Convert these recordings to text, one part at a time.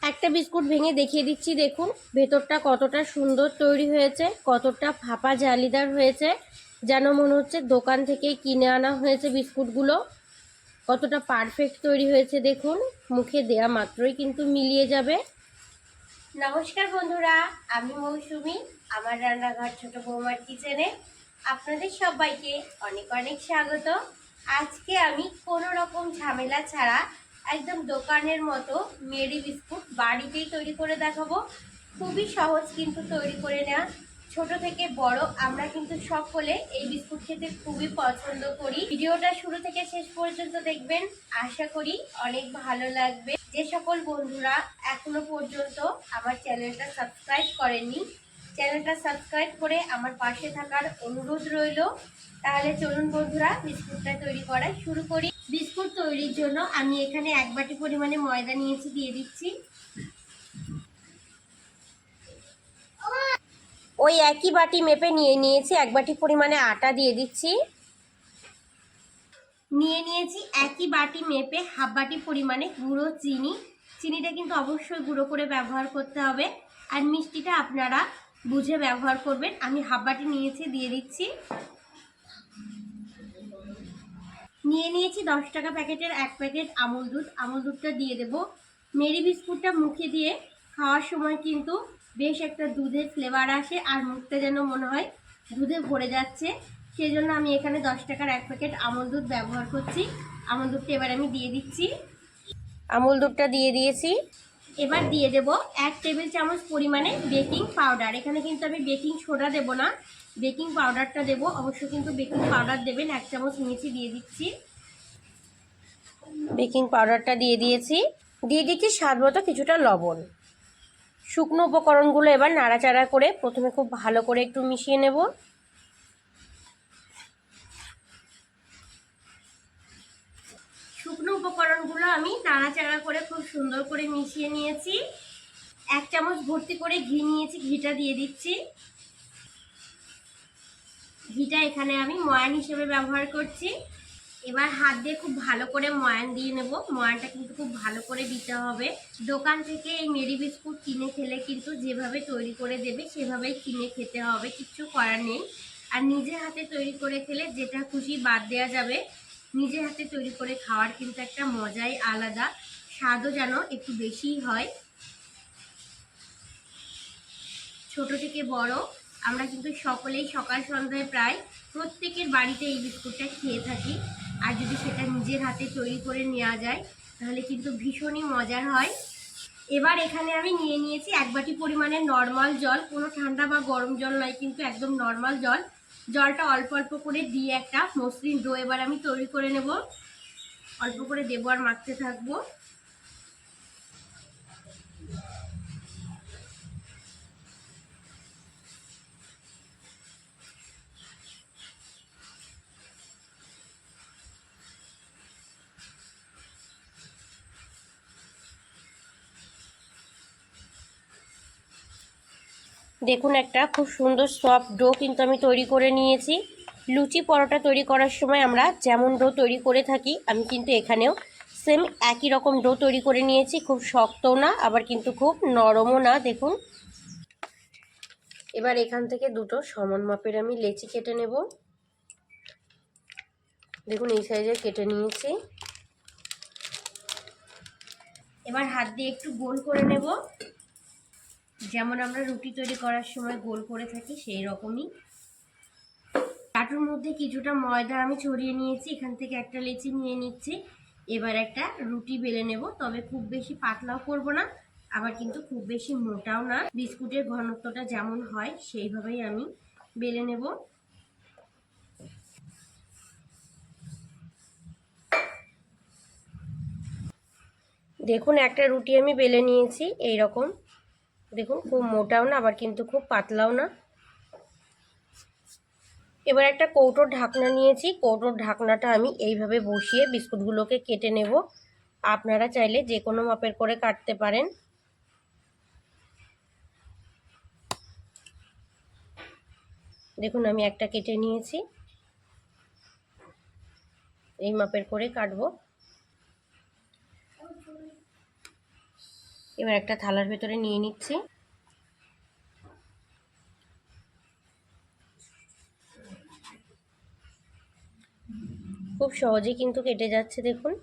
একটা বিস্কুট ভেঙে দেখিয়ে দিচ্ছি, দেখুন ভেতরটা কতটা সুন্দর তৈরি হয়েছে, কতটা ফাঁপা জালিদার হয়েছে, যেন মনে হচ্ছে দোকান থেকেই কিনে আনা হয়েছে। বিস্কুটগুলো কতটা পারফেক্ট তৈরি হয়েছে দেখুন, মুখে দেয়া মাত্রই কিন্তু মিলিয়ে যাবে। নমস্কার বন্ধুরা, আমি মৌসুমি, আমার রান্নাঘর ছোট বৌমার কিচেনে আপনাদের সবাইকে অনেক অনেক স্বাগত। আজকে আমি কোনো রকম ঝামেলা ছাড়া একদম দোকানের মতো মেরি বিস্কুট বাড়িতেই তৈরি করে দেখাবো। খুবই সহজ কিন্তু তৈরি করে নেওয়া। ছোট থেকে বড় আমরা কিন্তু সকলে এই বিস্কুট খেতে খুবই পছন্দ করি। ভিডিওটা শুরু থেকে শেষ পর্যন্ত দেখবেন, আশা করি অনেক ভালো লাগবে। যে সকল বন্ধুরা এখনো পর্যন্ত আমার চ্যানেলটা সাবস্ক্রাইব করেননি, চ্যানেলটা সাবস্ক্রাইব করে আমার পাশে থাকার অনুরোধ রইল। তাহলে চলুন বন্ধুরা, বিস্কুটটা তৈরি করা শুরু করি। বিস্কুট তৈরির জন্য আমি এখানে 1 বাটি পরিমাণে ময়দা নিয়েছি, দিয়ে দিচ্ছি। ওই একই বাটি মেপে নিয়ে নিয়েছি 1 বাটি পরিমাণে আটা, দিয়ে দিচ্ছি। নিয়ে নিয়েছি একই বাটি মেপে 1/2 বাটি পরিমাণে গুঁড়ো চিনি। চিনিটা কিন্তু অবশ্যই গুঁড়ো করে ব্যবহার করতে হবে, আর মিষ্টিটা আপনারা বুঝে ব্যবহার করবেন। আমি 1/2 বাটি নিয়েছি, দিয়ে দিচ্ছি। নিয়ে নিয়েছি 10 টাকা প্যাকেটের 1 প্যাকেট আমুল দুধ। আমুল দুধটা দিয়ে দেব। মেরি বিস্কুটটা মুখে দিয়ে খাওয়ার সময় কিন্তু বেশ একটা দুধের ফ্লেভার আসে, আর মুখটা যেন মনে হয় দুধে ভরে যাচ্ছে। সেই জন্য আমি এখানে 10 টাকার 1 প্যাকেট আমুল দুধ ব্যবহার করছি। আমুল দুধটা এবার আমি দিয়ে দিচ্ছি। আমুল দুধটা দিয়ে দিয়েছি। এবার দিয়ে দেব 1 টেবিল চামচ পরিমাণে বেকিং পাউডার। এখানে কিন্তু আমি বেকিং সোডা দেব না, বেকিং পাউডারটা দেব। অবশ্যই কিন্তু বেকিং পাউডার দেবেন। 1 চামচ নিয়েছি, দিয়ে দিচ্ছি। বেকিং পাউডারটা দিয়ে দিয়েছি। দিয়ে দিচ্ছি স্বাদ মতো কিছুটা লবণ। শুকনো উপকরণগুলো এবার নাড়াচাড়া করে প্রথমে খুব ভালো করে একটু মিশিয়ে নেব। শুকনো উপকরণগুলো আমি নাড়াচাড়া করে খুব সুন্দর করে মিশিয়ে নিয়েছি। 1 চামচ ভর্তি করে ঘি নিয়েছি, ঘিটা দিয়ে দিচ্ছি। ঘিটা এখানে আমি ময়ান হিসেবে ব্যবহার করছি। এবার হাত দিয়ে খুব ভালো করে ময়ান দিয়ে নেব। ময়ানটা কিন্তু খুব ভালো করে দিতে হবে। দোকান থেকে এই মেরি বিস্কুট কিনে খেলে কিন্তু যেভাবে তৈরি করে দেবে সেভাবেই কিনে খেতে হবে, কিচ্ছু করার নেই। আর নিজের হাতে তৈরি করে খেলে যেটা খুশি বাদ দেওয়া যাবে। নিজের হাতে তৈরি করে খাওয়ার কিন্তু একটা মজাই আলাদা, স্বাদও যেন একটু বেশিই হয়। ছোট থেকে বড় আমরা কিন্তু সকলেই সকাল সন্ধ্যায় প্রায় প্রত্যেকের বাড়িতে এই বিস্কুটটা খেয়ে থাকি। আর যদি সেটা নিজের হাতে তৈরি করে নেওয়া যায় তাহলে কিন্তু ভীষণই মজার হয়। এবার এখানে আমি নিয়ে নিয়েছি 1 বাটি পরিমাণে নর্মাল জল। কোনো ঠান্ডা বা গরম জল নয়, কিন্তু একদম নর্মাল জল। জলটা অল্প অল্প করে দিয়ে একটা মসৃণ ডো এবার আমি তৈরি করে নেব। অল্প করে দেবো আর মাখতে থাকবো। দেখুন একটা খুব সুন্দর সফট ডো কিন্তু আমি তৈরি করে নিয়েছি। লুচি পরোটা তৈরি করার সময় আমরা যেমন ডো তৈরি করে থাকি, আমি কিন্তু এখানেও সেম একই রকম ডো তৈরি করে নিয়েছি। খুব শক্তও না, আবার কিন্তু খুব নরমও না। দেখুন এবার এখান থেকে দুটো সমান মাপের আমি লেচি কেটে নেব। দেখুন এই সাইজে কেটে নিয়েছি। এবার হাত দিয়ে একটু গোল করে নেব, যেমন আমরা রুটি তৈরি করার সময় গোল করে থাকি সেই রকমই। লাটুর মধ্যে কিছুটা ময়দা আমি ছড়িয়ে নিয়েছি। এখান থেকে একটা লেচি নিয়ে নিচ্ছি। এবার একটা রুটি বেলে নেব, তবে খুব বেশি পাতলাও করব না, আবার কিন্তু খুব বেশি মোটাও না। বিস্কুটের ঘনত্বটা যেমন হয় সেইভাবেই আমি বেলে নেব। দেখুন একটা রুটি আমি বেলে নিয়েছি এই রকম। দেখুন খুব মোটাও না, আবার কিন্তু খুব পাতলাও না। এবার একটা কৌটোর ঢাকনা নিয়েছি। কৌটোর ঢাকনাটা আমি এইভাবে বসিয়ে বিস্কুটগুলোকে কেটে নেব। আপনারা চাইলে যে কোনো মাপের করে কাটতে পারেন। দেখুন আমি একটা কেটে নিয়েছি, এই মাপের করে কাটবো। এবার একটা থালার ভেতরে নিয়ে নিচ্ছি। খুব সহজেই কিন্তু কেটে যাচ্ছে দেখুন।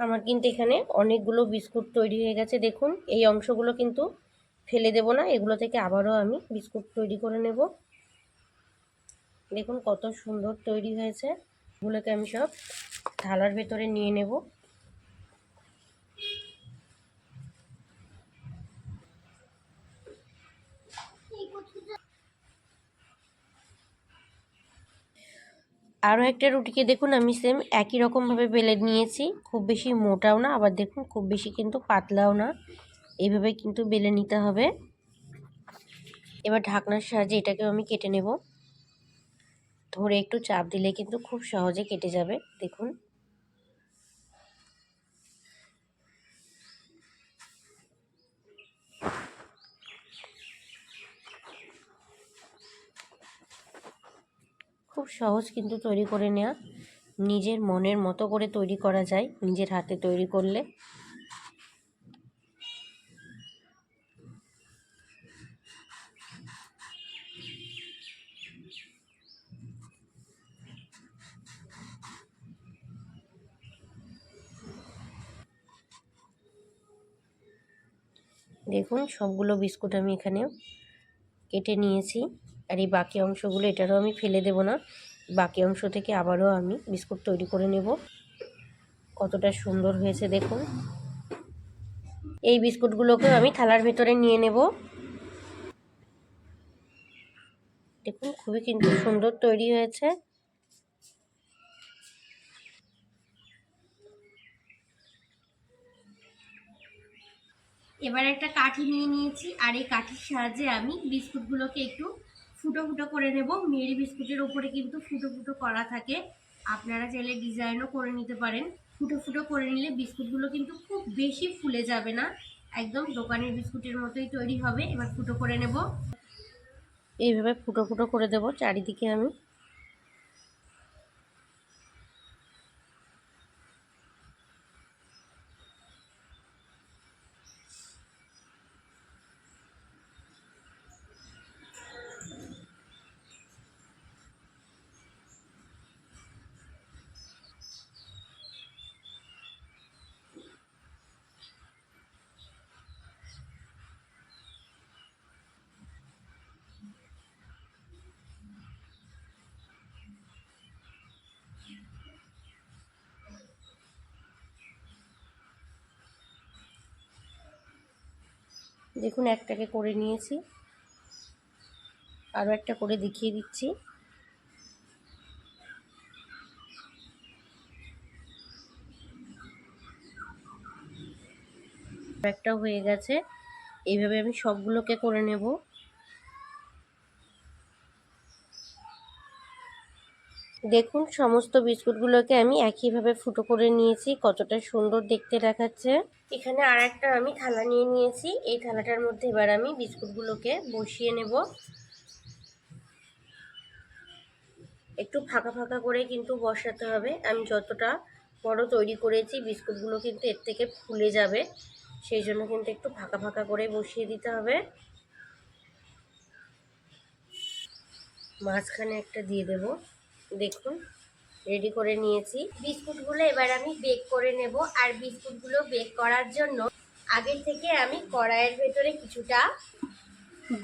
আমার কিন্তু এখানে অনেকগুলো বিস্কুট তৈরি হয়ে গেছে দেখুন। এই অংশগুলো কিন্তু ফেলে দেব না, এগুলো থেকে আবারও আমি বিস্কুট তৈরি করে নেব। দেখুন কত সুন্দর তৈরি হয়েছে। এগুলোকে আমি সব থালার ভেতরে নিয়ে নেব। আরও একটা রুটিকে দেখুন আমি সেম একই রকমভাবে বেলে নিয়েছি। খুব বেশি মোটাও না, আবার দেখুন খুব বেশি কিন্তু পাতলাও না, এইভাবে কিন্তু বেলে নিতে হবে। এবার ঢাকনার সাহায্যে এটাকেও আমি কেটে নেব। ধরে একটু চাপ দিলে কিন্তু খুব সহজে কেটে যাবে দেখুন। খুব সহজ কিন্তু তৈরি করে নেওয়া, নিজের মনের মতো করে তৈরি করা যায় নিজের হাতে তৈরি করলে। দেখুন সবগুলো বিস্কুট আমি এখানে কেটে নিয়েছি। আর এই বাকি অংশগুলো এটারও আমি ফেলে দেব না, বাকি অংশ থেকে আবারও আমি বিস্কুট তৈরি করে নেব। কতটা সুন্দর হয়েছে দেখুন। এই বিস্কুটগুলোকেও আমি থালার ভেতরে নিয়ে নেব। দেখুন খুবই কিন্তু সুন্দর তৈরি হয়েছে। এবার একটা কাঠি নিয়ে নিয়েছি, আর এই কাঠির সাহায্যে আমি বিস্কুটগুলোকে একটু ফুটো ফুটো করে নেব। মেরি বিস্কুটের ওপরে কিন্তু ফুটো ফুটো করা থাকে, আপনারা চাইলে ডিজাইনও করে নিতে পারেন। ফুটো ফুটো করে নিলে বিস্কুটগুলো কিন্তু খুব বেশি ফুলে যাবে না, একদম দোকানের বিস্কুটের মতোই তৈরি হবে। এবার ফুটো করে নেব, এইভাবে ফুটো ফুটো করে দেব চারিদিকে আমি। দেখুন একটাকে করে নিয়েছি, আরও একটা করে দেখিয়ে দিচ্ছি। একটা হয়ে গেছে, এইভাবে আমি সবগুলোকে করে নেব। দেখুন সমস্ত বিস্কুটগুলোকে আমি একইভাবে ফুটো করে নিয়েছি, কতটা সুন্দর দেখতে দেখাচ্ছে। এখানে আর একটা আমি থালা নিয়ে নিয়েছি, এই থালাটার মধ্যে এবার আমি বিস্কুটগুলোকে বসিয়ে নেব। একটু ফাঁকা ফাঁকা করে কিন্তু বসাতে হবে। আমি যতটা বড় তৈরি করেছি বিস্কুটগুলো কিন্তু এর থেকে ফুলে যাবে, সেই জন্য কিন্তু একটু ফাঁকা ফাঁকা করে বসিয়ে দিতে হবে। মাঝখানে একটা দিয়ে দেব। দেখুন রেডি করে নিয়েছি বিস্কুটগুলো। এবার আমি বেক করে নেব। আর বিস্কুটগুলো বেক করার জন্য আগে থেকে আমি কড়াইয়ের ভেতরে কিছুটা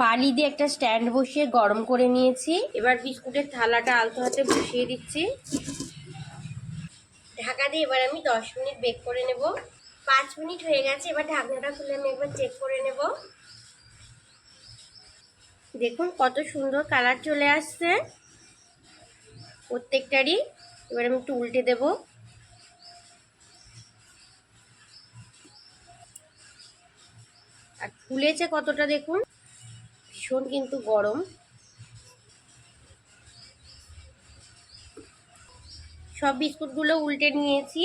বালি দিয়ে একটা স্ট্যান্ড বসিয়ে গরম করে নিয়েছি। এবার বিস্কুটের থালাটা আলতো হাতে বসিয়ে দিচ্ছি, ঢাকা দিয়ে এবার আমি 10 মিনিট বেক করে নেব। 5 মিনিট হয়ে গেছে, এবার ঢাকনাটা খুলে আমি একবার চেক করে নেব। দেখুন কত সুন্দর কালার চলে আসছে প্রত্যেকটারই। এবার আমি একটু উল্টে দেব। আর ফুলেছে কতটা দেখুন, ভীষণ কিন্তু গরম। সব বিস্কুটগুলো উল্টে নিয়েছি,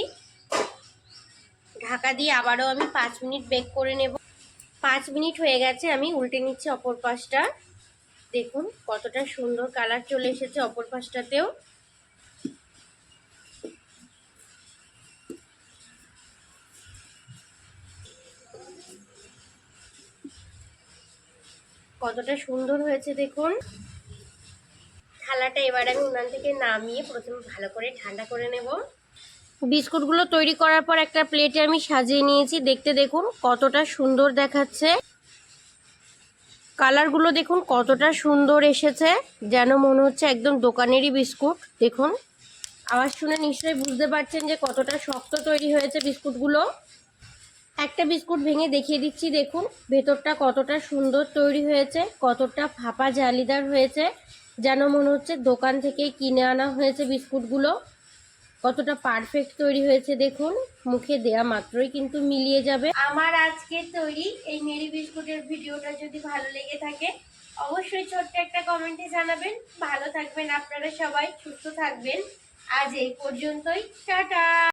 ঢাকা দিয়ে আবারও আমি 5 মিনিট বেক করে নেব। 5 মিনিট হয়ে গেছে, আমি উল্টে নিচ্ছি অপর পাশটা। দেখুন কতটা সুন্দর কালার চলে এসেছে অপর পাশটাতেও। কতটা সুন্দর হয়েছে দেখুন। থালাটা এবার আমি উনান থেকে নামিয়ে প্রথমে ভালো করে ঠান্ডা করে নেব। বিস্কুটগুলো তৈরি করার পর একটা প্লেটে আমি সাজিয়ে নিয়েছি। দেখতে দেখুন কতটা সুন্দর দেখাচ্ছে। কালারগুলো দেখুন কতটা সুন্দর এসেছে, যেন মনে হচ্ছে একদম দোকানেরই বিস্কুট। দেখুন আওয়াজ শুনে নিশ্চয়ই বুঝতে পারছেন যে কতটা শক্ত তৈরি হয়েছে বিস্কুটগুলো। একটা বিস্কুট ভেঙে দেখিয়ে দিচ্ছি, দেখুন ভেতরটা কতটা সুন্দর তৈরি হয়েছে, কতটা ফাঁপা জালিদার হয়েছে, যেন মনে হচ্ছে দোকান থেকেই কিনে আনা হয়েছে বিস্কুটগুলো। কতটা পারফেক্ট তৈরি হয়েছে দেখুন, মুখে দেয়া মাত্রই কিন্তু মিলিয়ে যাবে। আমার আজকের তৈরি এই মেরি বিস্কুটের ভিডিওটা যদি ভালো লেগে থাকে অবশ্যই ছোট্ট একটা কমেন্টে জানাবেন। ভালো থাকবেন আপনারা সবাই, সুস্থ থাকবেন। আজ এই পর্যন্তই, টাটা।